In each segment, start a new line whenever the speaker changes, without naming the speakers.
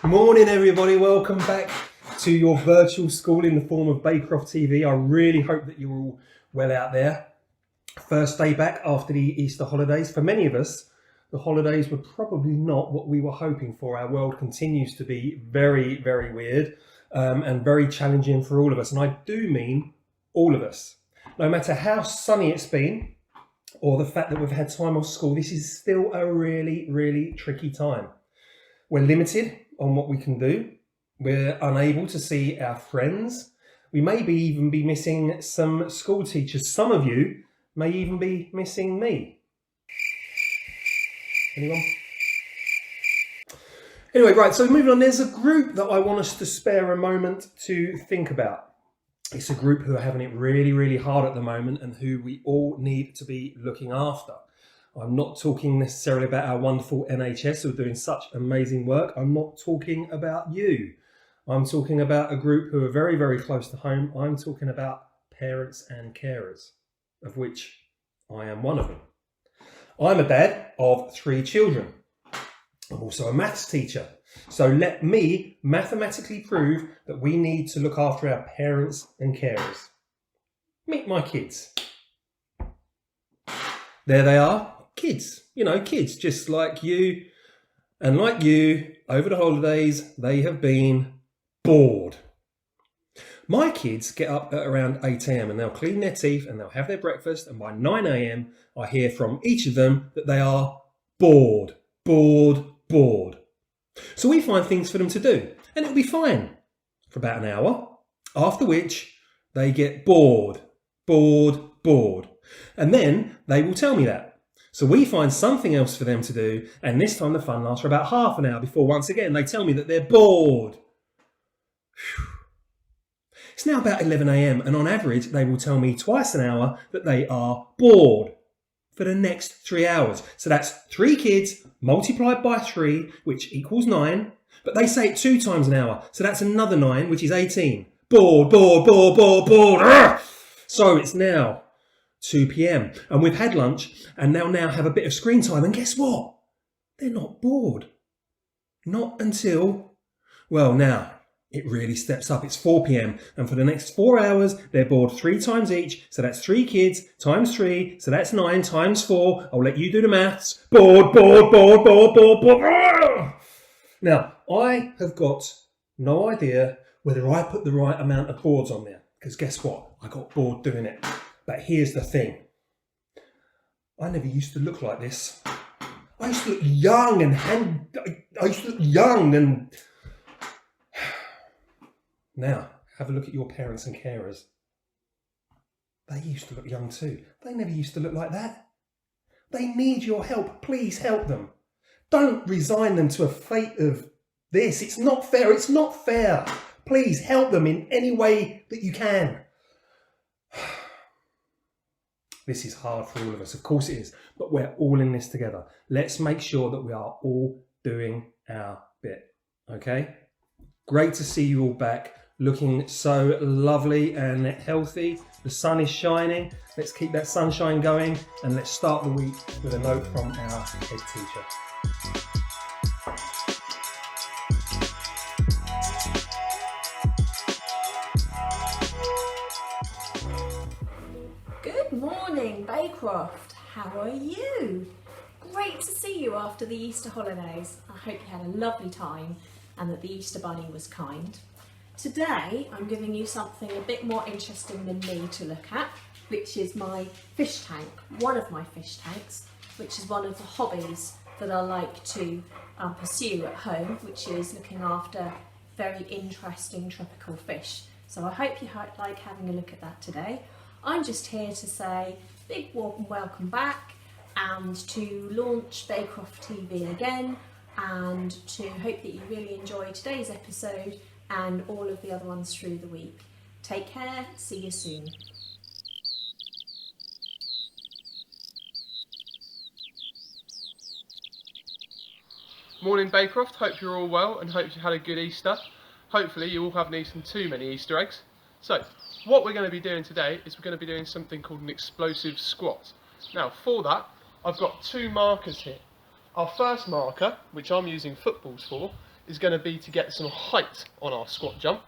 Morning everybody, welcome back to your virtual school in the form of Baycroft TV. I really hope that you're all well out there. First day back after the Easter holidays. For many of us, the holidays were probably not what we were hoping for. Our world continues to be very, very weird and very challenging for all of us. And I do mean all of us. No matter how sunny it's been or the fact that we've had time off school, this is still a really, really tricky time. We're limited on what we can do. We're unable to see our friends. We may even be missing some school teachers. Some of you may even be missing me. Anyone? Anyway, right, so moving on, there's a group that I want us to spare a moment to think about. It's a group who are having it really, really hard at the moment and who we all need to be looking after. I'm not talking necessarily about our wonderful NHS who are doing such amazing work. I'm not talking about you. I'm talking about a group who are very, very close to home. I'm talking about parents and carers, of which I am one of them. I'm a dad of 3 children. I'm also a maths teacher. So let me mathematically prove that we need to look after our parents and carers. Meet my kids. There they are. Kids, kids just like you, and like you, over the holidays, they have been bored. My kids get up at around 8 a.m. and they'll clean their teeth and they'll have their breakfast, and by 9 a.m. I hear from each of them that they are bored. So we find things for them to do, and it'll be fine for about an hour, after which they get bored. And then they will tell me that. So we find something else for them to do, and this time the fun lasts for about half an hour before once again they tell me that they're bored. Whew. It's now about 11 a.m. and on average they will tell me twice an hour that they are bored for the next 3 hours. So that's 3 kids multiplied by 3, which equals 9, but they say it 2 times an hour. So that's another 9, which is 18. Bored. Arrgh! So it's now 2 p.m. and we've had lunch and they'll now have a bit of screen time, and guess what? They're not bored. Not until, well, now it really steps up. It's 4 p.m. and for the next 4 hours they're bored 3 times each, so that's 3 kids times 3, so that's 9 times 4. I'll let you do the maths. Bored. Now, I have got no idea whether I put the right amount of boards on there, because guess what? I got bored doing it. But here's the thing. I never used to look like this. I used to look young and Now, have a look at your parents and carers. They used to look young too. They never used to look like that. They need your help. Please help them. Don't resign them to a fate of this. It's not fair. It's not fair. Please help them in any way that you can. This is hard for all of us. Of course it is. But we're all in this together. Let's make sure that we are all doing our bit. Okay? Great to see you all back. Looking so lovely and healthy. The sun is shining. Let's keep that sunshine going. And let's start the week with a note from our head teacher.
Good morning, Baycroft. How are you? Great to see you after the Easter holidays. I hope you had a lovely time and that the Easter Bunny was kind. Today, I'm giving you something a bit more interesting than me to look at, which is my fish tank, one of my fish tanks, which is one of the hobbies that I like to pursue at home, which is looking after very interesting tropical fish. So I hope you like having a look at that today. I'm just here to say big warm welcome back and to launch Baycroft TV again, and to hope that you really enjoy today's episode and all of the other ones through the week. Take care, see you soon.
Morning Baycroft, hope you're all well and hope you had a good Easter. Hopefully you all haven't eaten too many Easter eggs. So, what we're going to be doing today is we're going to be doing something called an explosive squat. Now for that, I've got 2 markers here. Our first marker, which I'm using footballs for, is going to be to get some height on our squat jump.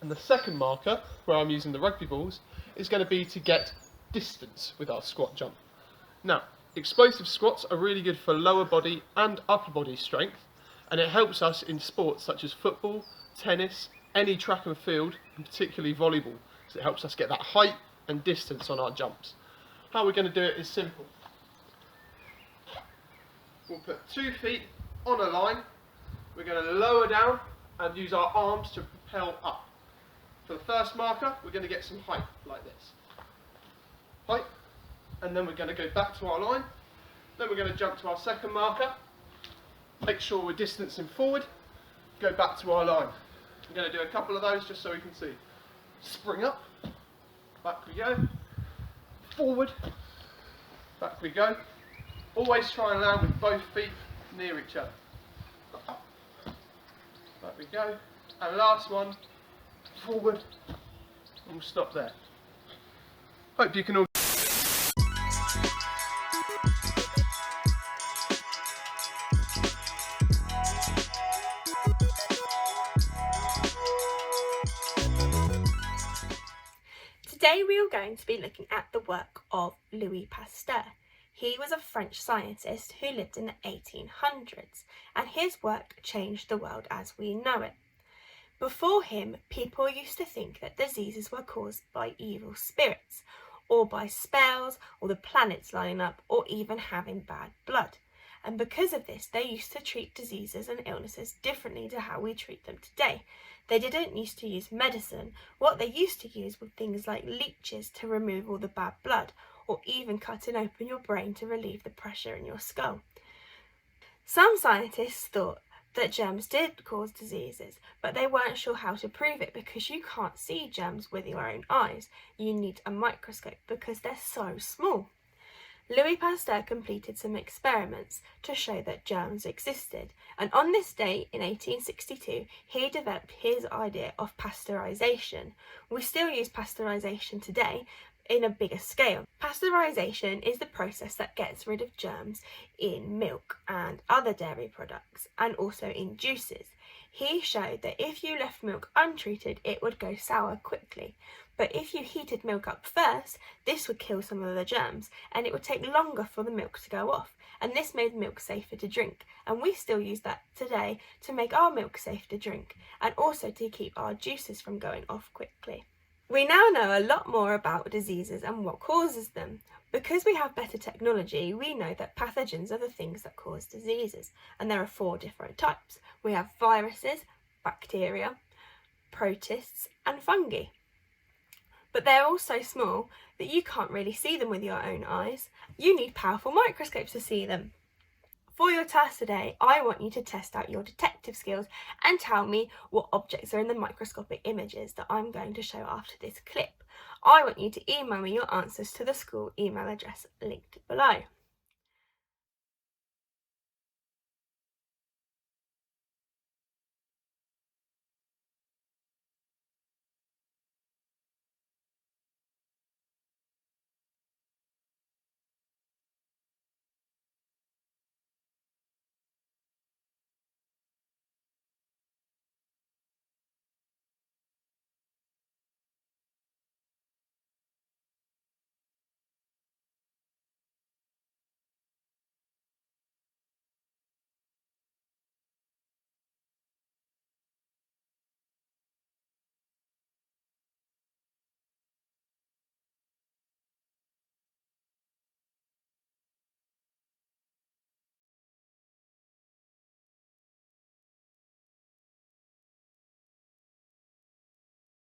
And the second marker, where I'm using the rugby balls, is going to be to get distance with our squat jump. Now, explosive squats are really good for lower body and upper body strength, and it helps us in sports such as football, tennis, any track and field, and particularly volleyball. So it helps us get that height and distance on our jumps. How we're going to do it is simple. We'll put 2 feet on a line. We're going to lower down and use our arms to propel up. For the first marker, we're going to get some height like this. Height, and then we're going to go back to our line. Then we're going to jump to our second marker. Make sure we're distancing forward. Go back to our line. I'm going to do a couple of those just so we can see. Spring up. Back we go. Forward. Back we go. Always try and land with both feet near each other. Up. Back we go. And last one. Forward. And we'll stop there. Hope you can all.
Today we are going to be looking at the work of Louis Pasteur. He was a French scientist who lived in the 1800s, and his work changed the world as we know it. Before him, people used to think that diseases were caused by evil spirits, or by spells, or the planets lining up, or even having bad blood. And because of this, they used to treat diseases and illnesses differently to how we treat them today. They didn't used to use medicine. What they used to use were things like leeches to remove all the bad blood, or even cutting open your brain to relieve the pressure in your skull. Some scientists thought that germs did cause diseases, but they weren't sure how to prove it because you can't see germs with your own eyes. You need a microscope because they're so small. Louis Pasteur completed some experiments to show that germs existed, and on this day in 1862 he developed his idea of pasteurisation. We still use pasteurisation today in a bigger scale. Pasteurisation is the process that gets rid of germs in milk and other dairy products, and also in juices. He showed that if you left milk untreated, it would go sour quickly. But if you heated milk up first, this would kill some of the germs, and it would take longer for the milk to go off. And this made milk safer to drink. And we still use that today to make our milk safe to drink, and also to keep our juices from going off quickly. We now know a lot more about diseases and what causes them. Because we have better technology, we know that pathogens are the things that cause diseases, and there are 4 different types. We have viruses, bacteria, protists, and fungi. But they're all so small that you can't really see them with your own eyes. You need powerful microscopes to see them. For your task today, I want you to test out your detective skills and tell me what objects are in the microscopic images that I'm going to show after this clip. I want you to email me your answers to the school email address linked below.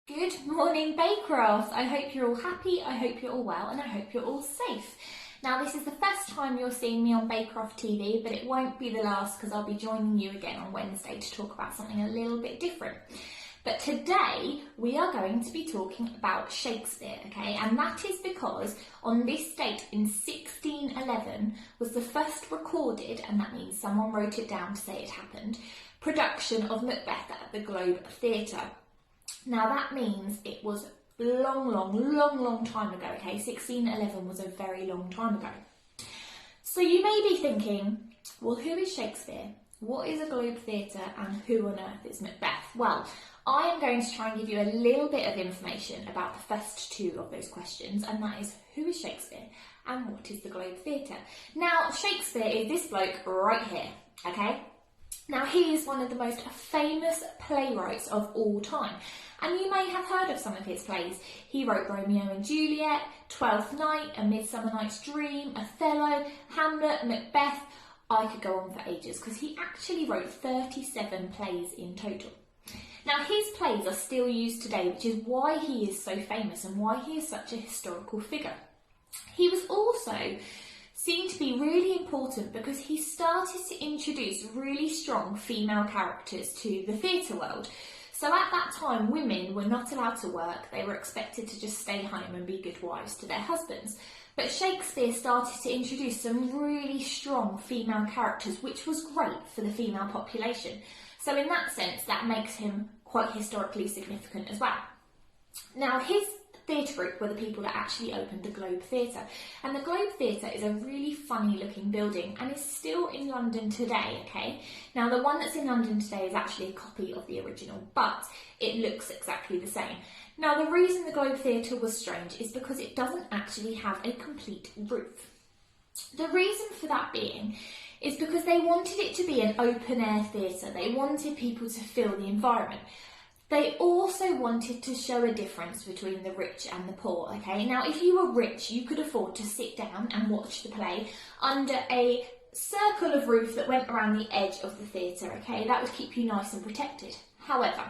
Good morning, Baycroft. I hope you're all happy, I hope you're all well, and I hope you're all safe. Now, this is the first time you're seeing me on Baycroft TV, but it won't be the last because I'll be joining you again on Wednesday to talk about something a little bit different. But today we are going to be talking about Shakespeare, okay? And that is because on this date in 1611 was the first recorded, and that means someone wrote it down to say it happened, production of Macbeth at the Globe Theatre. Now that means it was long time ago, okay? 1611 was a very long time ago. So you may be thinking, well, who is Shakespeare What is a Globe Theatre and who on earth is Macbeth? Well, I am going to try and give you a little bit of information about the first two of those questions, and that is, who is Shakespeare and what is the Globe Theatre? Now, Shakespeare is this bloke right here, okay? Now, he is one of the most famous playwrights of all time, and you may have heard of some of his plays. He wrote Romeo and Juliet, Twelfth Night, A Midsummer Night's Dream, Othello, Hamlet, Macbeth. I could go on for ages because he actually wrote 37 plays in total. Now, his plays are still used today, which is why he is so famous and why he is such a historical figure. He was also seen to be really important because he started to introduce really strong female characters to the theatre world. So at that time, women were not allowed to work. They were expected to just stay home and be good wives to their husbands. But Shakespeare started to introduce some really strong female characters, which was great for the female population. So in that sense, that makes him quite historically significant as well. Now, his theatre group were the people that actually opened the Globe Theatre. And the Globe Theatre is a really funny looking building and is still in London today, okay? Now, the one that's in London today is actually a copy of the original, but it looks exactly the same. Now, the reason the Globe Theatre was strange is because it doesn't actually have a complete roof. The reason for that being is because they wanted it to be an open air theatre. They wanted people to feel the environment. They also wanted to show a difference between the rich and the poor, okay? Now, if you were rich, you could afford to sit down and watch the play under a circle of roof that went around the edge of the theatre, okay? That would keep you nice and protected. However,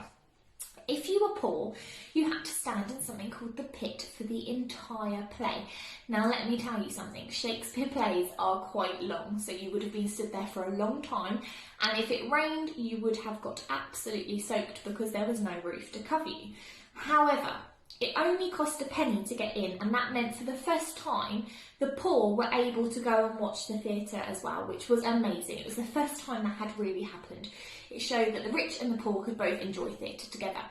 if you were poor, you had to stand in something called the pit for the entire play. Now, let me tell you something. Shakespeare plays are quite long, so you would have been stood there for a long time, and if it rained, you would have got absolutely soaked because there was no roof to cover you. However, it only cost a penny to get in, and that meant for the first time, the poor were able to go and watch the theatre as well, which was amazing. It was the first time that had really happened. It showed that the rich and the poor could both enjoy theatre together.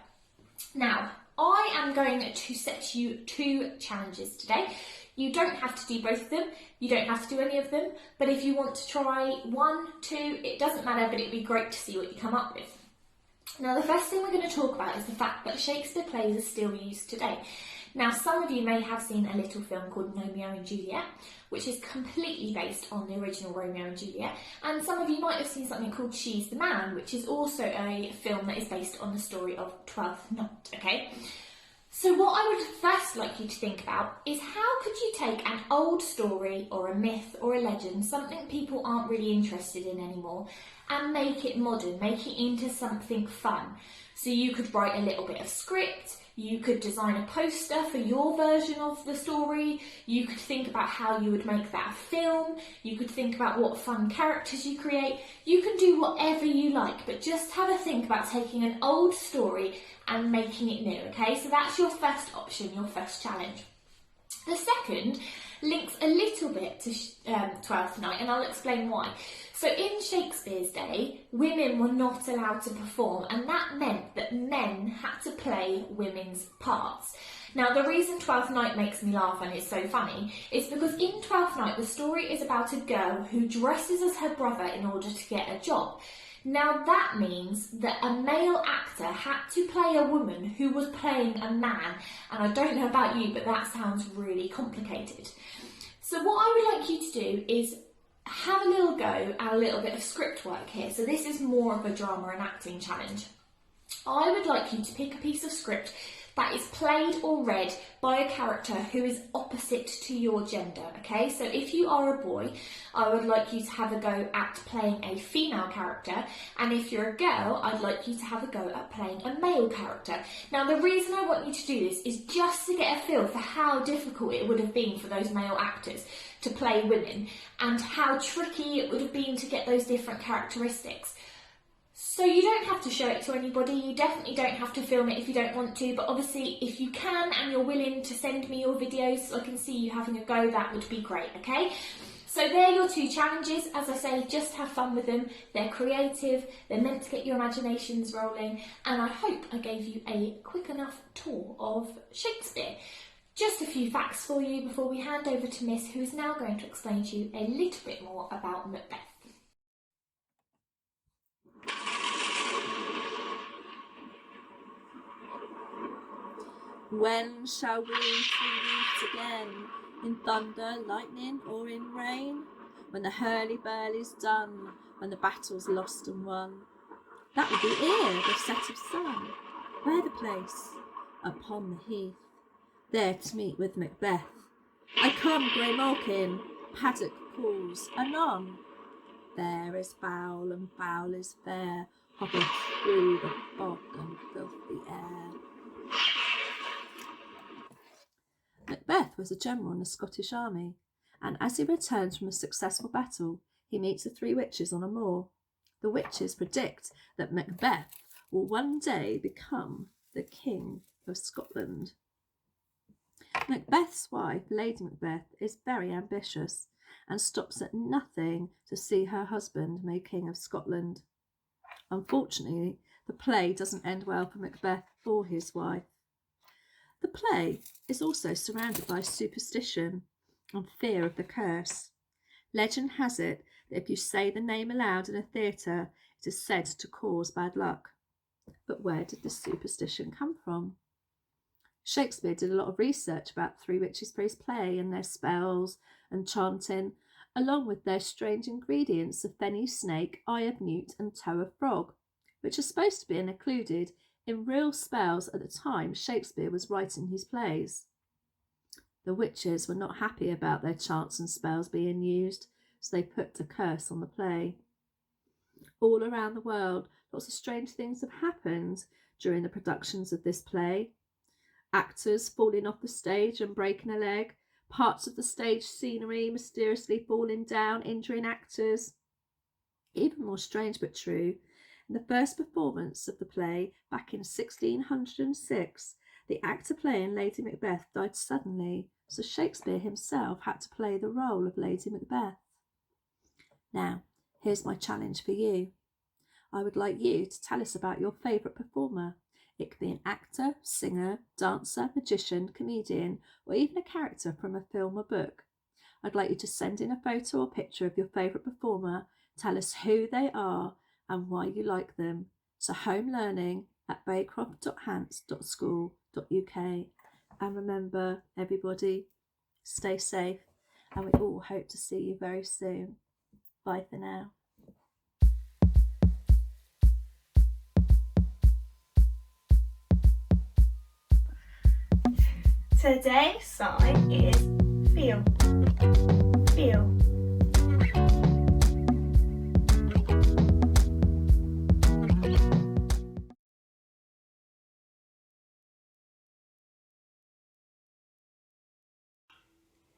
Now, I am going to set you two challenges today. You don't have to do both of them, you don't have to do any of them, but if you want to try 1, 2, it doesn't matter, but it'd be great to see what you come up with. Now, the first thing we're going to talk about is the fact that Shakespeare plays are still used today. Now, some of you may have seen a little film called Romeo and Juliet, which is completely based on the original Romeo and Juliet, and some of you might have seen something called She's the Man, which is also a film that is based on the story of Twelfth Night, okay? So what I would first like you to think about is, how could you take an old story or a myth or a legend, something people aren't really interested in anymore, and make it modern, make it into something fun? So you could write a little bit of script, you could design a poster for your version of the story, you could think about how you would make that a film, you could think about what fun characters you create, you can do whatever you like, but just have a think about taking an old story and making it new, okay? So that's your first option, your first challenge. The second links a little bit to Twelfth Night, and I'll explain why. So in Shakespeare's day, women were not allowed to perform, and that meant that men had to play women's parts. Now, the reason Twelfth Night makes me laugh and is so funny is because in Twelfth Night, the story is about a girl who dresses as her brother in order to get a job. Now, that means that a male actor had to play a woman who was playing a man, and I don't know about you, but that sounds really complicated. So what I would like you to do is have a little go at a little bit of script work here. So this is more of a drama and acting challenge. I would like you to pick a piece of script that is played or read by a character who is opposite to your gender, okay? So if you are a boy, I would like you to have a go at playing a female character, and if you're a girl, I'd like you to have a go at playing a male character. Now, the reason I want you to do this is just to get a feel for how difficult it would have been for those male actors to play women, and how tricky it would have been to get those different characteristics. So you don't have to show it to anybody, you definitely don't have to film it if you don't want to, but obviously if you can and you're willing to send me your videos so I can see you having a go, that would be great, okay? So they're your two challenges. As I say, just have fun with them. They're creative, they're meant to get your imaginations rolling, and I hope I gave you a quick enough tour of Shakespeare. Just a few facts for you before we hand over to Miss, who is now going to explain to you a little bit more about Macbeth.
When shall we three meet again? In thunder, lightning, or in rain? When the hurly-burly's done, when the battle's lost and won. That will be ere the set of sun. Where the place? Upon the heath, there to meet with Macbeth. I come, grey Malkin, paddock calls, anon. There is foul and foul is fair, hopping through the fog and filthy air. Macbeth was a general in the Scottish army, and as he returns from a successful battle, he meets the three witches on a moor. The witches predict that Macbeth will one day become the King of Scotland. Macbeth's wife, Lady Macbeth, is very ambitious and stops at nothing to see her husband made King of Scotland. Unfortunately, the play doesn't end well for Macbeth or his wife. The play is also surrounded by superstition and fear of the curse. Legend has it that if you say the name aloud in a theatre, it is said to cause bad luck. But where did this superstition come from? Shakespeare did a lot of research about Three Witches' Priest play and their spells and chanting, along with their strange ingredients of fenny snake, eye of newt and toe of frog, which are supposed to be included in real spells at the time Shakespeare was writing his plays. The witches were not happy about their chants and spells being used, so they put a curse on the play. All around the world, lots of strange things have happened during the productions of this play. Actors falling off the stage and breaking a leg, parts of the stage scenery mysteriously falling down, injuring actors. Even more strange but true, in the first performance of the play back in 1606, the actor playing Lady Macbeth died suddenly, so Shakespeare himself had to play the role of Lady Macbeth. Now, here's my challenge for you. I would like you to tell us about your favourite performer. It could be an actor, singer, dancer, magician, comedian, or even a character from a film or book. I'd like you to send in a photo or picture of your favourite performer, tell us who they are and why you like them. So homelearning@baycroft.hants.school.uk. And remember, everybody, stay safe, and we all hope to see you very soon. Bye for now.
Today's sign is feel. Feel.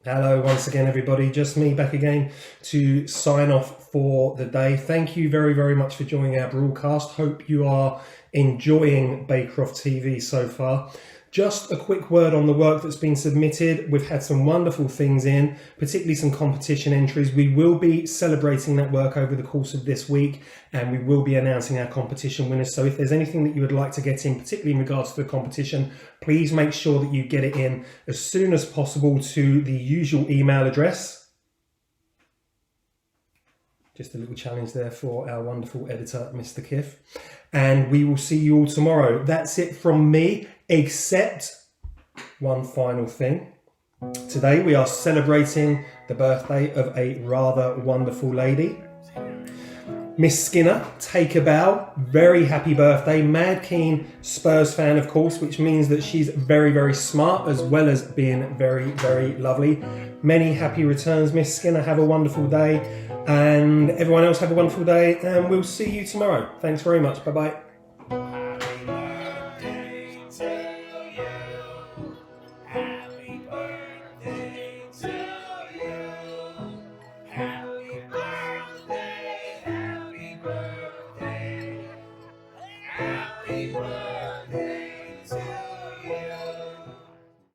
Hello once again everybody, just me back again to sign off for the day. Thank you very, very much for joining our broadcast. Hope you are enjoying Baycroft TV so far. Just a quick word on the work that's been submitted. We've had some wonderful things in, particularly some competition entries. We will be celebrating that work over the course of this week, and we will be announcing our competition winners. So if there's anything that you would like to get in, particularly in regards to the competition, please make sure that you get it in as soon as possible to the usual email address. Just a little challenge there for our wonderful editor, Mr. Kiff. And we will see you all tomorrow. That's it from me, except one final thing. Today we are celebrating the birthday of a rather wonderful lady. Miss Skinner, take a bow. Very happy birthday. Mad keen Spurs fan, of course, which means that she's very, very smart as well as being very, very lovely. Many happy returns, Miss Skinner. Have a wonderful day. And everyone else have a wonderful day. And we'll see you tomorrow. Thanks very much. Bye-bye.